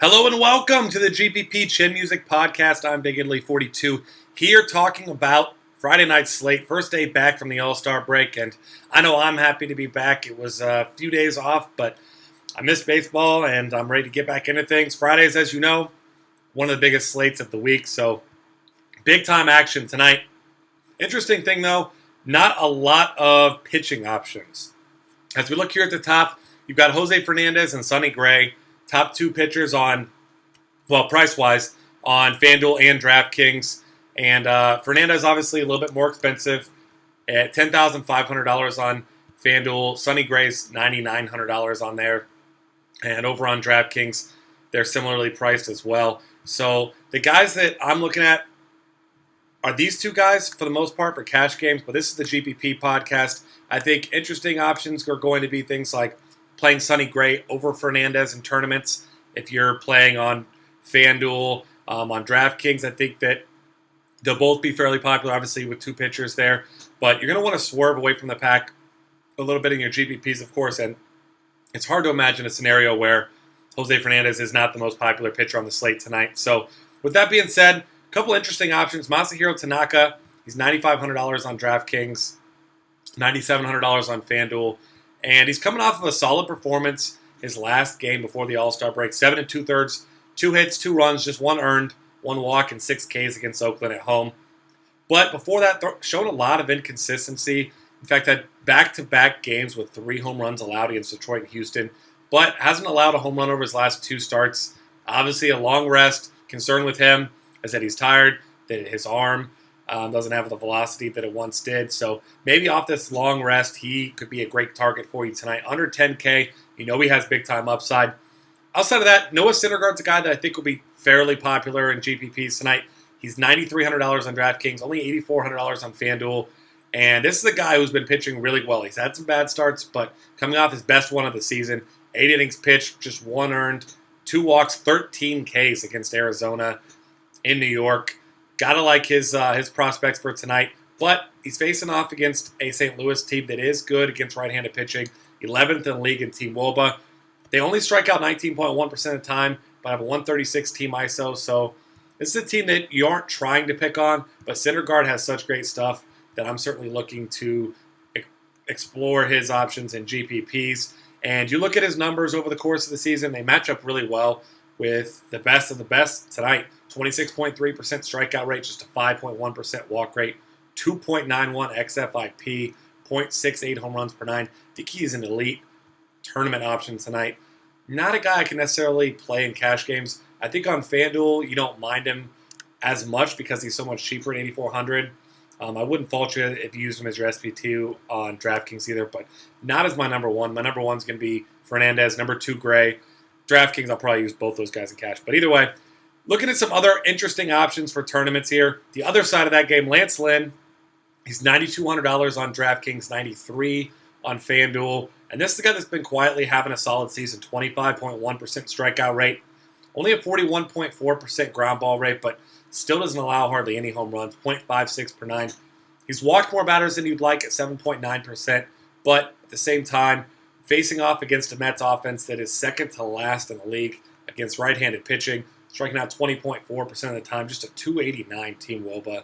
Hello and welcome to the GPP Chin Music Podcast. I'm Big Italy 42 here talking about Friday night slate, first day back from the All-Star break, and I know I'm happy to be back. It was a few days off, but I missed baseball and I'm ready to get back into things. Fridays, as you know, one of the biggest slates of the week, so big time action tonight. Interesting thing though, not a lot of pitching options. As we look here at the top, you've got Jose Fernandez and Sonny Gray, top two pitchers on, well, price-wise, on FanDuel and DraftKings. And Fernandez obviously a little bit more expensive at $10,500 on FanDuel. Sonny Gray's $9,900 on there. And over on DraftKings, they're similarly priced as well. So the guys that I'm looking at are these two guys for the most part for cash games, but this is the GPP podcast. I think interesting options are going to be things like playing Sonny Gray over Fernandez in tournaments. If you're playing on FanDuel, on DraftKings, I think that they'll both be fairly popular, obviously, with two pitchers there. But you're going to want to swerve away from the pack a little bit in your GPPs, of course. And it's hard to imagine a scenario where Jose Fernandez is not the most popular pitcher on the slate tonight. So with that being said, a couple interesting options. Masahiro Tanaka, he's $9,500 on DraftKings, $9,700 on FanDuel. And he's coming off of a solid performance his last game before the All-Star break. 7 2/3, 2 hits, 2 runs, just 1 earned, 1 walk, and 6 Ks against Oakland at home. But before that, showed a lot of inconsistency. In fact, had back-to-back games with 3 home runs allowed against Detroit and Houston, but hasn't allowed a home run over his last 2 starts. Obviously, a long rest. Concern with him is that he's tired, that his arm doesn't have the velocity that it once did. So maybe off this long rest, he could be a great target for you tonight. Under 10K, you know he has big-time upside. Outside of that, Noah Syndergaard's a guy that I think will be fairly popular in GPPs tonight. He's $9,300 on DraftKings, only $8,400 on FanDuel. And this is a guy who's been pitching really well. He's had some bad starts, but coming off his best one of the season, 8 innings pitched, just 1 earned, 2 walks, 13 Ks against Arizona in New York. Gotta like his prospects for tonight, but he's facing off against a St. Louis team that is good against right-handed pitching, 11th in the league in Team WOBA. They only strike out 19.1% of the time, but have a 136 team ISO, so this is a team that you aren't trying to pick on, but Syndergaard has such great stuff that I'm certainly looking to explore his options in GPPs. And you look at his numbers over the course of the season, they match up really well with the best of the best tonight. 26.3% strikeout rate, just a 5.1% walk rate, 2.91 xFIP, 0.68 home runs per 9. I think he's an elite tournament option tonight. Not a guy I can necessarily play in cash games. I think on FanDuel, you don't mind him as much because he's so much cheaper at $8,400. I wouldn't fault you if you use him as your SP2 on DraftKings either, but not as my number one. My number one is going to be Fernandez, number 2 Gray. DraftKings, I'll probably use both those guys in cash. But either way, looking at some other interesting options for tournaments here. The other side of that game, Lance Lynn, he's $9,200 on DraftKings, $93 on FanDuel. And this is the guy that's been quietly having a solid season, 25.1% strikeout rate, only a 41.4% ground ball rate, but still doesn't allow hardly any home runs, 0.56 per 9. He's walked more batters than you'd like at 7.9%, but at the same time, facing off against a Mets offense that is second to last in the league against right-handed pitching, striking out 20.4% of the time, just a 289 Team WOBA.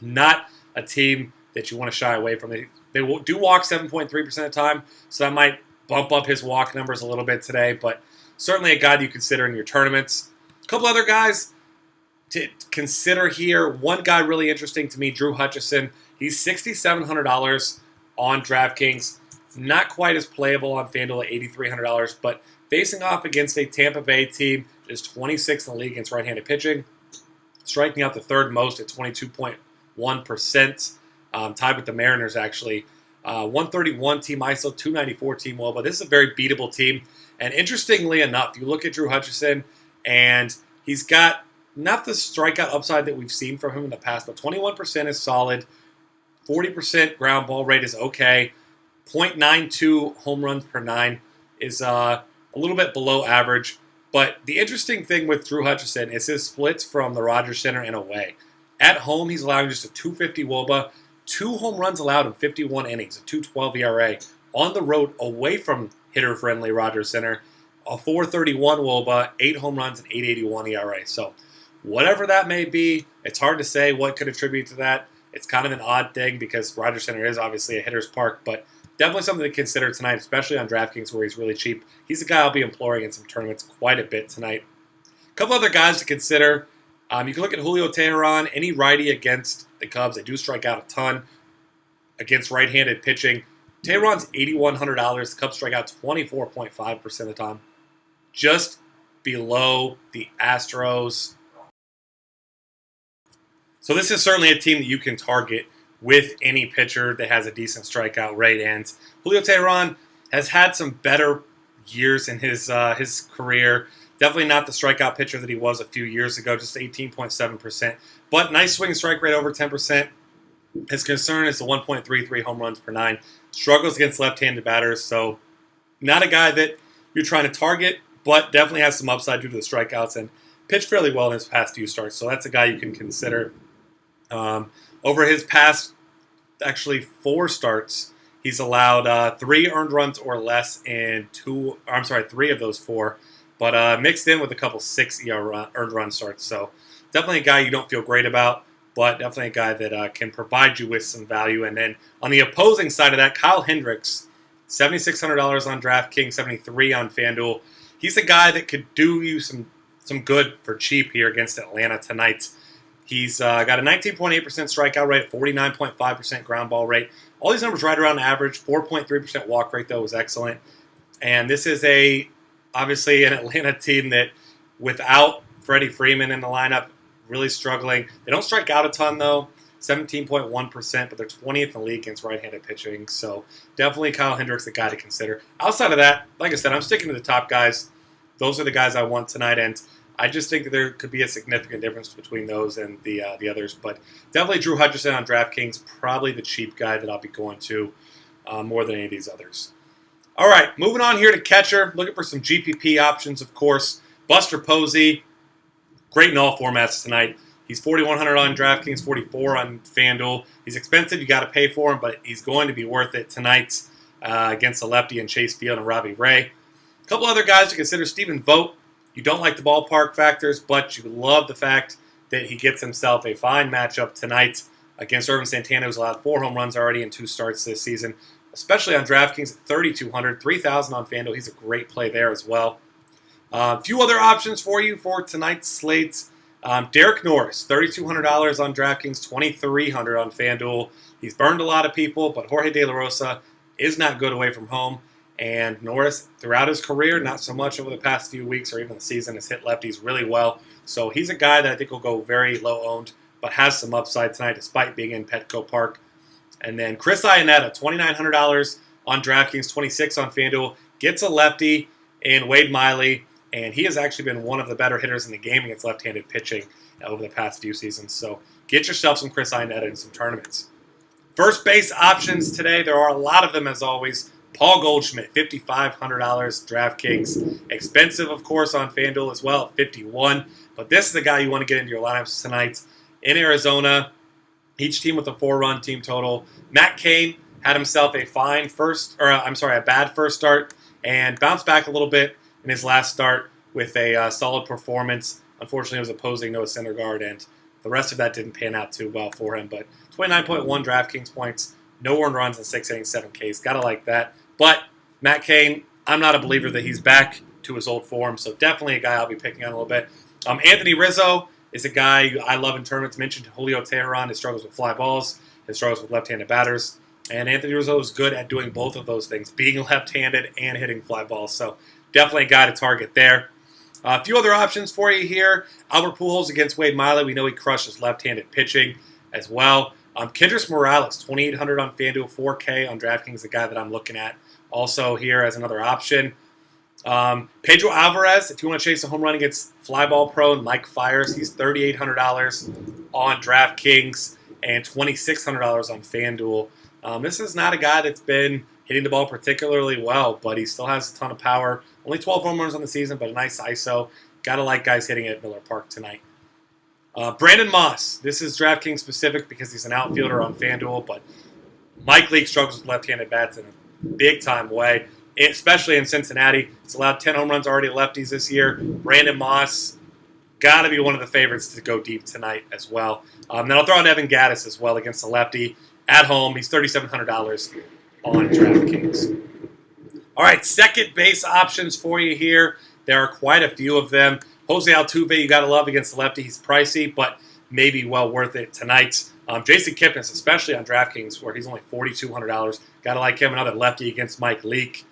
Not a team that you want to shy away from. They do walk 7.3% of the time, so that might bump up his walk numbers a little bit today, but certainly a guy that you consider in your tournaments. A couple other guys to consider here. One guy really interesting to me, Drew Hutchison. He's $6,700 on DraftKings. Not quite as playable on FanDuel at $8,300, but facing off against a Tampa Bay team that is 26th in the league against right-handed pitching, striking out the third most at 22.1%, tied with the Mariners actually. 131 team ISO, 294 team WOBA. This is a very beatable team. And interestingly enough, you look at Drew Hutchison, and he's got not the strikeout upside that we've seen from him in the past, but 21% is solid, 40% ground ball rate is okay, 0.92 home runs per 9 is a little bit below average. But the interesting thing with Drew Hutchison is his splits from the Rogers Center and away. At home, he's allowing just a 250 WOBA, 2 home runs allowed in 51 innings, a 2.12 ERA. On the road, away from hitter-friendly Rogers Center, a 4.31 WOBA, 8 home runs, and 8.81 ERA. So whatever that may be, it's hard to say what could attribute to that. It's kind of an odd thing because Rogers Center is obviously a hitter's park, but definitely something to consider tonight, especially on DraftKings where he's really cheap. He's a guy I'll be employing in some tournaments quite a bit tonight. A couple other guys to consider. You can look at Julio Teheran, any righty against the Cubs. They do strike out a ton against right-handed pitching. Teheran's $8,100. The Cubs strike out 24.5% of the time. Just below the Astros. So this is certainly a team that you can target with any pitcher that has a decent strikeout rate. And Julio Teheran has had some better years in his career. Definitely not the strikeout pitcher that he was a few years ago, just 18.7%. But nice swing strike rate over 10%. His concern is the 1.33 home runs per 9. Struggles against left-handed batters, so not a guy that you're trying to target, but definitely has some upside due to the strikeouts and pitched fairly well in his past few starts. So that's a guy you can consider. Over his past, actually 4 starts, he's allowed 3 earned runs or less in 3 of those 4. But mixed in with a couple 6 earned run starts. So definitely a guy you don't feel great about, but definitely a guy that can provide you with some value. And then on the opposing side of that, Kyle Hendricks, $7,600 on DraftKings, $73 on FanDuel. He's a guy that could do you some good for cheap here against Atlanta tonight. He's got a 19.8% strikeout rate, 49.5% ground ball rate. All these numbers right around average. 4.3% walk rate, though, was excellent. And this is obviously an Atlanta team that, without Freddie Freeman in the lineup, really struggling. They don't strike out a ton, though, 17.1%, but they're 20th in the league against right-handed pitching. So definitely Kyle Hendricks, a guy to consider. Outside of that, like I said, I'm sticking to the top guys. Those are the guys I want tonight, and I just think that there could be a significant difference between those and the others. But definitely Drew Hutchison on DraftKings, probably the cheap guy that I'll be going to more than any of these others. All right, moving on here to catcher. Looking for some GPP options, of course. Buster Posey, great in all formats tonight. He's $4,100 on DraftKings, $44 on FanDuel. He's expensive. You got to pay for him, but he's going to be worth it tonight against the lefty and Chase Field and Robbie Ray. A couple other guys to consider. Stephen Vogt. You don't like the ballpark factors, but you love the fact that he gets himself a fine matchup tonight against Irvin Santana, who's allowed 4 home runs already in 2 starts this season, especially on DraftKings at $3,200, $3,000 on FanDuel. He's a great play there as well. A few other options for you for tonight's slates. Derek Norris, $3,200 on DraftKings, $2,300 on FanDuel. He's burned a lot of people, but Jorge De La Rosa is not good away from home. And Norris, throughout his career, not so much over the past few weeks or even the season, has hit lefties really well. So he's a guy that I think will go very low-owned, but has some upside tonight despite being in Petco Park. And then Chris Iannetta, $2,900 on DraftKings, $26 on FanDuel, gets a lefty in Wade Miley, and he has actually been one of the better hitters in the game against left-handed pitching over the past few seasons. So get yourself some Chris Iannetta in some tournaments. First base options today, there are a lot of them as always. Paul Goldschmidt, $5,500 DraftKings. Expensive, of course, on FanDuel as well at $51. But this is the guy you want to get into your lineups tonight. In Arizona, each team with a 4-run team total. Matt Cain had himself a bad first start and bounced back a little bit in his last start with a solid performance. Unfortunately, it was opposing Noah Syndergaard, and the rest of that didn't pan out too well for him. But 29.1 DraftKings points, no earned runs in 6 innings, 7 Ks. Gotta like that. But Matt Cain, I'm not a believer that he's back to his old form, so definitely a guy I'll be picking on a little bit. Anthony Rizzo is a guy I love in tournaments. Mentioned Julio Teheran, his struggles with fly balls, his struggles with left-handed batters. And Anthony Rizzo is good at doing both of those things, being left-handed and hitting fly balls. So definitely a guy to target there. A few other options for you here. Albert Pujols against Wade Miley. We know he crushes left-handed pitching as well. Kendrys Morales, $2,800 on FanDuel, $4K on DraftKings, the guy that I'm looking at. Also here as another option. Pedro Alvarez, if you want to chase a home run against fly ball prone Mike Fiers, he's $3,800 on DraftKings and $2,600 on FanDuel. This is not a guy that's been hitting the ball particularly well, but he still has a ton of power. Only 12 home runs on the season, but a nice ISO. Gotta like guys hitting it at Miller Park tonight. Brandon Moss. This is DraftKings specific because he's an outfielder on FanDuel, but Mike Leake struggles with left-handed bats in a big-time way. especially in Cincinnati. He's allowed 10 home runs already to lefties this year. Brandon Moss, got to be one of the favorites to go deep tonight as well. Then I'll throw out Evan Gattis as well against the lefty at home. He's $3,700 on DraftKings. All right, second base options for you here. There are quite a few of them. Jose Altuve, you got to love against the lefty. He's pricey, but maybe well worth it tonight. Jason Kipnis, especially on DraftKings, where he's only $4,200. Got to like him, another lefty against Mike Leake.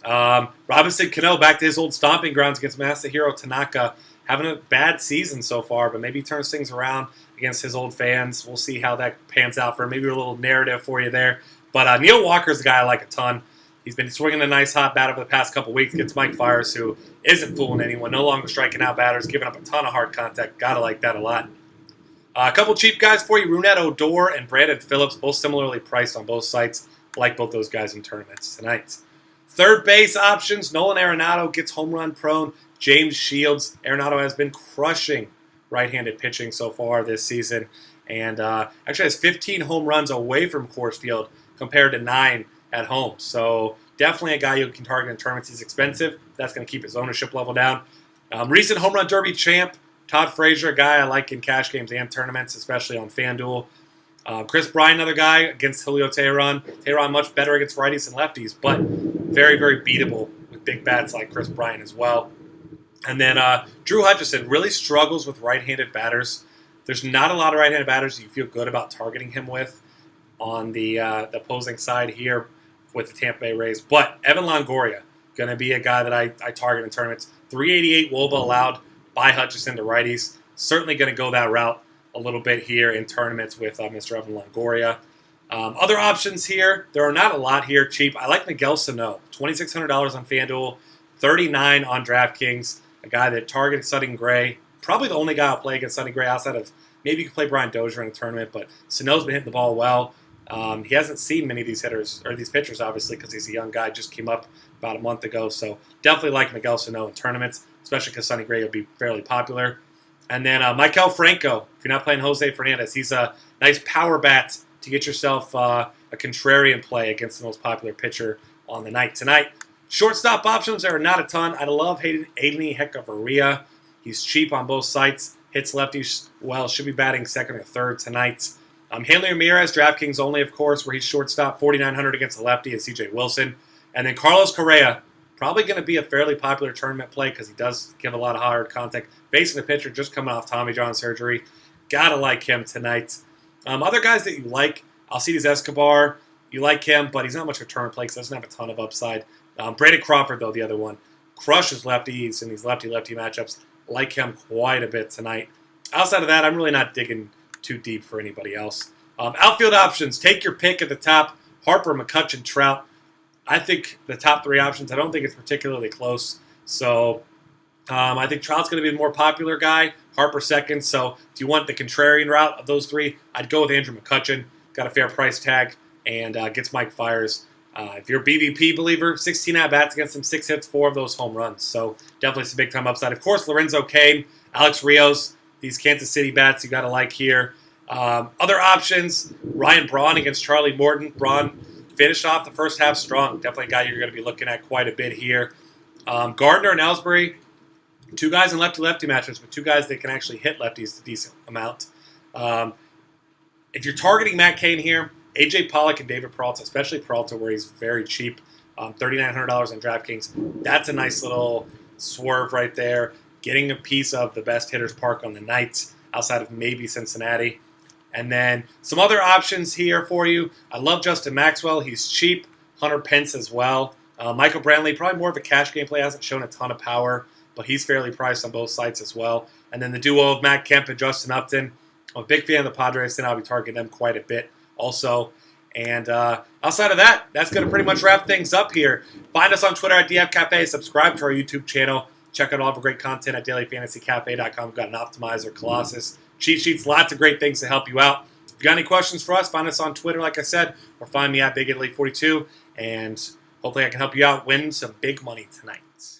Robinson Cano back to his old stomping grounds against Masahiro Tanaka. Having a bad season so far, but maybe turns things around against his old fans. We'll see how that pans out for maybe a little narrative for you there. But Neil Walker's the guy I like a ton. He's been swinging a nice hot bat over the past couple weeks against Mike Fiers, who isn't fooling anyone. No longer striking out batters, giving up a ton of hard contact. Gotta like that a lot. A couple cheap guys for you. Rougned Odor and Brandon Phillips, both similarly priced on both sites. Like both those guys in tournaments tonight. Third base options. Nolan Arenado gets home run prone. James Shields. Arenado has been crushing right-handed pitching so far this season. And actually has 15 home runs away from Coors Field compared to 9 at home. So definitely a guy you can target in tournaments. He's expensive. That's going to keep his ownership level down. Recent home run derby champ, Todd Frazier, a guy I like in cash games and tournaments, especially on FanDuel. Chris Bryant, another guy against Julio Teheran. Teheran much better against righties and lefties, but very, very beatable with big bats like Chris Bryant as well. And then Drew Hutchison really struggles with right-handed batters. There's not a lot of right-handed batters you feel good about targeting him with on the opposing side here with the Tampa Bay Rays. But Evan Longoria, going to be a guy that I target in tournaments. 388 WOBA allowed by Hutchison to righties. Certainly going to go that route a little bit here in tournaments with Mr. Evan Longoria. Other options here, there are not a lot here cheap. I like Miguel Sano, $2,600 on FanDuel, $39 on DraftKings, a guy that targets Sonny Gray. Probably the only guy I'll play against Sonny Gray outside of maybe you can play Brian Dozier in a tournament, but Sano's been hitting the ball well. He hasn't seen many of these hitters, or these pitchers, obviously, because he's a young guy, just came up about a month ago. So definitely like Miguel Sano in tournaments, especially because Sonny Gray will be fairly popular. And then Maikel Franco, if you're not playing Jose Fernandez, he's a nice power bat to get yourself a contrarian play against the most popular pitcher on the night tonight. Shortstop options, there are not a ton. I love Aiden Hechavarria. He's cheap on both sites. Hits lefties well, should be batting second or third tonight. Hanley Ramirez, DraftKings only, of course, where he's shortstop, $4,900 against the lefty, and C.J. Wilson. And then Carlos Correa, probably going to be a fairly popular tournament play because he does give a lot of hard contact. Facing the pitcher just coming off Tommy John surgery. Gotta like him tonight. Other guys that you like, Alcides Escobar, you like him, but he's not much of a tournament play because he doesn't have a ton of upside. Brandon Crawford, though, the other one, crushes lefties in these lefty-lefty matchups. Like him quite a bit tonight. Outside of that, I'm really not digging too deep for anybody else. Outfield options, take your pick at the top. Harper, McCutchen, Trout. I think the top three options, I don't think it's particularly close. So I think Trout's going to be the more popular guy. Harper second. So if you want the contrarian route of those three, I'd go with Andrew McCutchen. Got a fair price tag and gets Mike Fiers. If you're a BVP believer, 16 at-bats against him, 6 hits, 4 of those home runs. So definitely some big-time upside. Of course, Lorenzo Cain, Alex Rios, these Kansas City bats you got to like here. Other options, Ryan Braun against Charlie Morton. Braun finished off the first half strong. Definitely a guy you're going to be looking at quite a bit here. Gardner and Ellsbury, two guys in lefty-lefty matchups, but two guys that can actually hit lefties a decent amount. If you're targeting Matt Cain here, A.J. Pollock and David Peralta, especially Peralta where he's very cheap, $3,900 on DraftKings. That's a nice little swerve right there. Getting a piece of the best hitters park on the night outside of maybe Cincinnati. And then some other options here for you. I love Justin Maxwell. He's cheap. Hunter Pence as well. Michael Brantley, probably more of a cash game play. Hasn't shown a ton of power, but he's fairly priced on both sites as well. And then the duo of Matt Kemp and Justin Upton. I'm a big fan of the Padres, and I'll be targeting them quite a bit also. And outside of that, that's going to pretty much wrap things up here. Find us on Twitter at DFCafe. Subscribe to our YouTube channel. Check out all of our great content at dailyfantasycafe.com. We've got an optimizer, Colossus, cheat sheets, lots of great things to help you out. If you got any questions for us, find us on Twitter, like I said, or find me at BigItaly42. And hopefully I can help you out win some big money tonight.